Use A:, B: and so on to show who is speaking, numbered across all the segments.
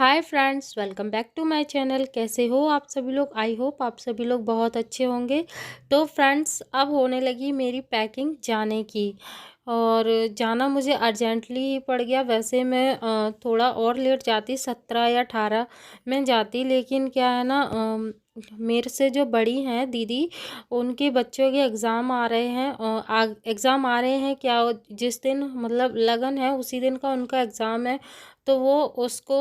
A: Hi friends, welcome back to my channel. कैसे हो आप सभी लोग? आई होप आप सभी लोग बहुत अच्छे होंगे। तो फ्रेंड्स, अब होने लगी मेरी पैकिंग जाने की, और जाना मुझे अर्जेंटली ही पड़ गया। वैसे मैं थोड़ा और लेट जाती, 17 या 18 में जाती, लेकिन क्या है ना, मेरे से जो बड़ी हैं दीदी, उनके बच्चों के एग्ज़ाम आ रहे हैं। एग्ज़ाम आ रहे हैं क्या, जिस दिन मतलब लगन है उसी दिन का उनका एग्ज़ाम है। तो वो उसको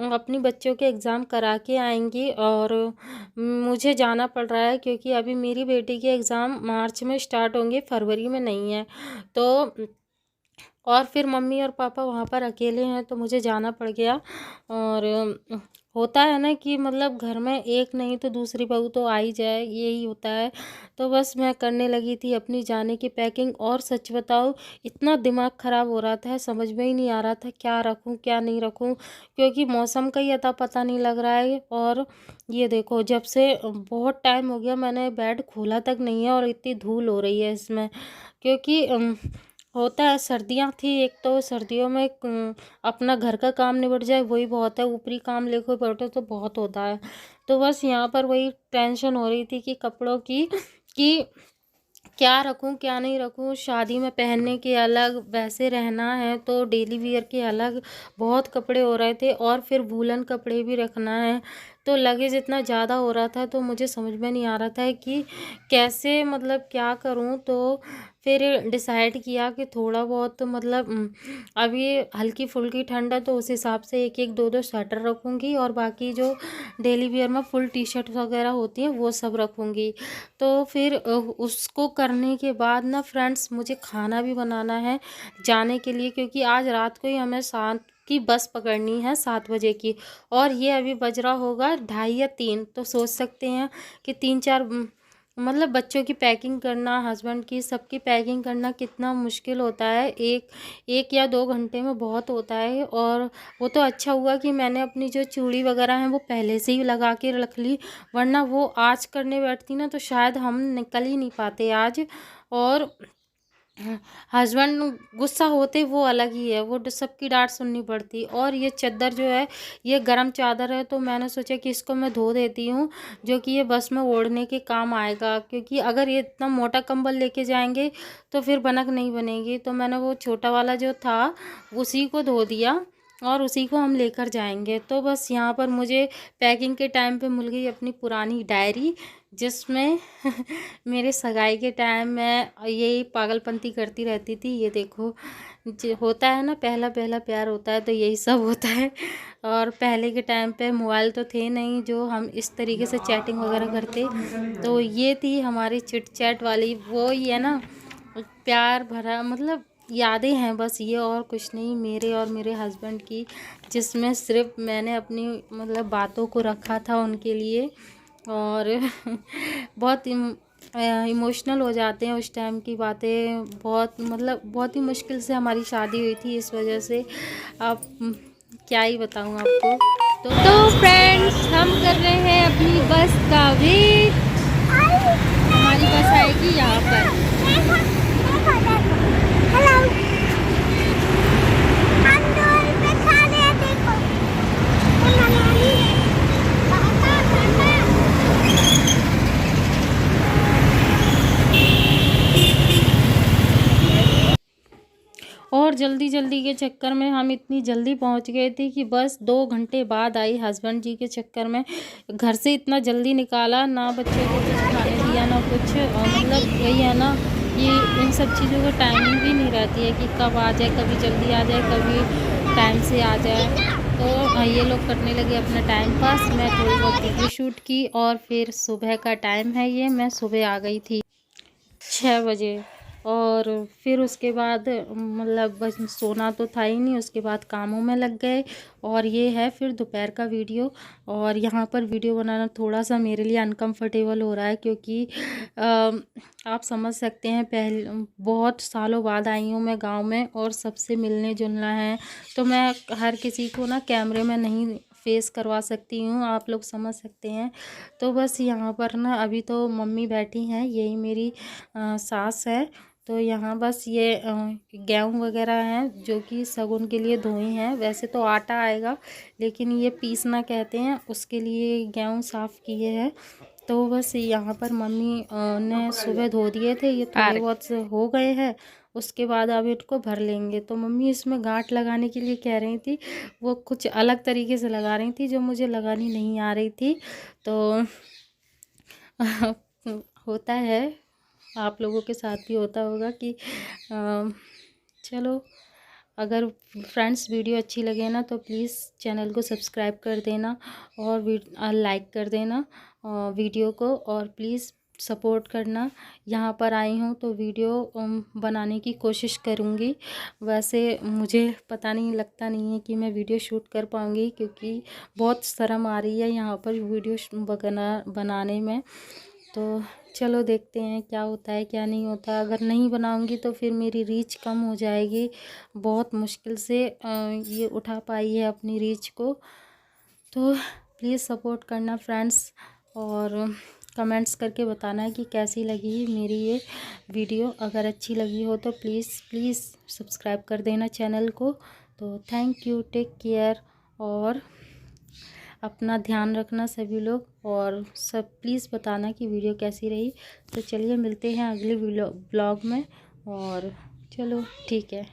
A: अपनी बच्चों के एग्ज़ाम करा के आएंगी, और मुझे जाना पड़ रहा है क्योंकि अभी मेरी बेटी के एग्ज़ाम मार्च में स्टार्ट होंगे, फरवरी में नहीं है। तो और फिर मम्मी और पापा वहाँ पर अकेले हैं, तो मुझे जाना पड़ गया। और होता है ना कि मतलब घर में एक नहीं तो दूसरी बहू तो आ ही जाए, यही होता है। तो बस मैं करने लगी थी अपनी जाने की पैकिंग, और सच बताऊँ, इतना दिमाग ख़राब हो रहा था, समझ में ही नहीं आ रहा था क्या रखूँ क्या नहीं रखूँ, क्योंकि मौसम का ही अता पता नहीं लग रहा है। और ये देखो, जब से बहुत टाइम हो गया मैंने बेड खोला तक नहीं है, और इतनी धूल हो रही है इसमें, क्योंकि होता है सर्दियाँ थी, एक तो सर्दियों में अपना घर का काम निबट जाए वही बहुत है, ऊपरी काम लेकर बैठो तो बहुत होता है। तो बस यहाँ पर वही टेंशन हो रही थी कि कपड़ों की, कि क्या रखूं क्या नहीं रखूं। शादी में पहनने के अलग, वैसे रहना है तो डेली वियर के अलग, बहुत कपड़े हो रहे थे, और फिर वूलन कपड़े भी रखना है। तो लगेज इतना ज़्यादा हो रहा था, तो मुझे समझ में नहीं आ रहा था कि कैसे मतलब क्या करूं। तो फिर डिसाइड किया कि थोड़ा बहुत मतलब अभी हल्की फुल्की ठंड है, तो उस हिसाब से एक एक दो दो स्वेटर रखूँगी, और बाकी जो डेली वियर में फुल टी शर्ट वगैरह होती हैं वो सब रखूँगी। तो फिर उसको करने के बाद ना फ्रेंड्स, मुझे खाना भी बनाना है जाने के लिए, क्योंकि आज रात को ही हमें 7 की बस पकड़नी है, 7 बजे की। और ये अभी बज रहा होगा 2:30 या 3, तो सोच सकते हैं कि 3-4 मतलब बच्चों की पैकिंग करना, हस्बैंड की, सबकी पैकिंग करना कितना मुश्किल होता है। एक एक या 2 घंटे में बहुत होता है। और वो तो अच्छा हुआ कि मैंने अपनी जो चूड़ी वगैरह हैं वो पहले से ही लगा के रख ली, वरना वो आज करने बैठती ना तो शायद हम निकल ही नहीं पाते आज। और हस्बैंड गुस्सा होते वो अलग ही है, वो सबकी डांट सुननी पड़ती। और ये चादर जो है, ये गरम चादर है, तो मैंने सोचा कि इसको मैं धो देती हूँ, जो कि ये बस में ओढ़ने के काम आएगा, क्योंकि अगर ये इतना मोटा कंबल लेके जाएंगे तो फिर बनक नहीं बनेगी। तो मैंने वो छोटा वाला जो था उसी को धो दिया, और उसी को हम लेकर जाएंगे। तो बस यहाँ पर मुझे पैकिंग के टाइम पे मिल गई अपनी पुरानी डायरी, जिसमें मेरे सगाई के टाइम मैं यही पागलपंती करती रहती थी। ये देखो, होता है ना, पहला पहला प्यार होता है तो यही सब होता है। और पहले के टाइम पे मोबाइल तो थे नहीं जो हम इस तरीके से चैटिंग वगैरह करते। तो ये थी हमारी चिट चैट वाली, वो ही है ना, प्यार भरा मतलब यादें हैं बस ये, और कुछ नहीं, मेरे और मेरे हस्बैंड की, जिसमें सिर्फ मैंने अपनी मतलब बातों को रखा था उनके लिए। और बहुत इमोशनल हो जाते हैं उस टाइम की बातें, बहुत मतलब बहुत ही मुश्किल से हमारी शादी हुई थी इस वजह से। अब क्या ही बताऊँ आपको। तो फ्रेंड्स, हम कर रहे हैं अपनी बस का वेट। हमारी बस आएगी यहाँ पर। और जल्दी जल्दी के चक्कर में हम इतनी जल्दी पहुंच गए थे कि बस 2 घंटे बाद आई। हस्बैंड जी के चक्कर में घर से इतना जल्दी निकाला, ना बच्चों को कुछ खाने दिया ना कुछ। और मतलब यही है ना, ये इन सब चीज़ों को टाइमिंग भी नहीं रहती है कि कब आ जाए, कभी जल्दी आ जाए, कभी टाइम से आ जाए। तो ये लोग करने लगे अपना टाइम पास, मैं थोड़ी बहुत वीडियो शूट की, और फिर सुबह का टाइम है ये, मैं सुबह आ गई थी 6 बजे। और फिर उसके बाद मतलब बस सोना तो था ही नहीं, उसके बाद कामों में लग गए। और ये है फिर दोपहर का वीडियो। और यहाँ पर वीडियो बनाना थोड़ा सा मेरे लिए अनकंफर्टेबल हो रहा है, क्योंकि आप समझ सकते हैं, पहले बहुत सालों बाद आई हूँ मैं गांव में, और सबसे मिलने जुलना है। तो मैं हर किसी को ना कैमरे में नहीं फेस करवा सकती हूँ, आप लोग समझ सकते हैं। तो बस यहाँ पर ना अभी तो मम्मी बैठी हैं, यही मेरी सास है। तो यहाँ बस ये गेहूँ वगैरह हैं जो कि सगुन के लिए धोए हैं। वैसे तो आटा आएगा, लेकिन ये पीसना कहते हैं, उसके लिए गेहूँ साफ़ किए हैं। तो बस यहाँ पर मम्मी ने सुबह धो दिए थे, ये थोड़े बहुत से हो गए हैं। उसके बाद अब इनको भर लेंगे। तो मम्मी इसमें गांठ लगाने के लिए कह रही थी, वो कुछ अलग तरीके से लगा रही थी जो मुझे लगानी नहीं आ रही थी। तो होता है, आप लोगों के साथ भी होता होगा कि चलो, अगर फ्रेंड्स वीडियो अच्छी लगे ना तो प्लीज़ चैनल को सब्सक्राइब कर देना और लाइक कर देना वीडियो को, और प्लीज़ सपोर्ट करना। यहाँ पर आई हूँ तो वीडियो बनाने की कोशिश करूँगी। वैसे मुझे पता नहीं, लगता नहीं है कि मैं वीडियो शूट कर पाऊँगी, क्योंकि बहुत शर्म आ रही है यहाँ पर वीडियो बनाने में। तो चलो देखते हैं क्या होता है क्या नहीं होता। अगर नहीं बनाऊंगी तो फिर मेरी रीच कम हो जाएगी। बहुत मुश्किल से ये उठा पाई है अपनी रीच को। तो प्लीज़ सपोर्ट करना फ्रेंड्स, और कमेंट्स करके बताना कि कैसी लगी मेरी ये वीडियो। अगर अच्छी लगी हो तो प्लीज़ प्लीज़ सब्सक्राइब कर देना चैनल को। तो थैंक यू, टेक केयर, और अपना ध्यान रखना सभी लोग, और सब प्लीज़ बताना कि वीडियो कैसी रही। तो चलिए मिलते हैं अगले ब्लॉग में, और चलो ठीक है।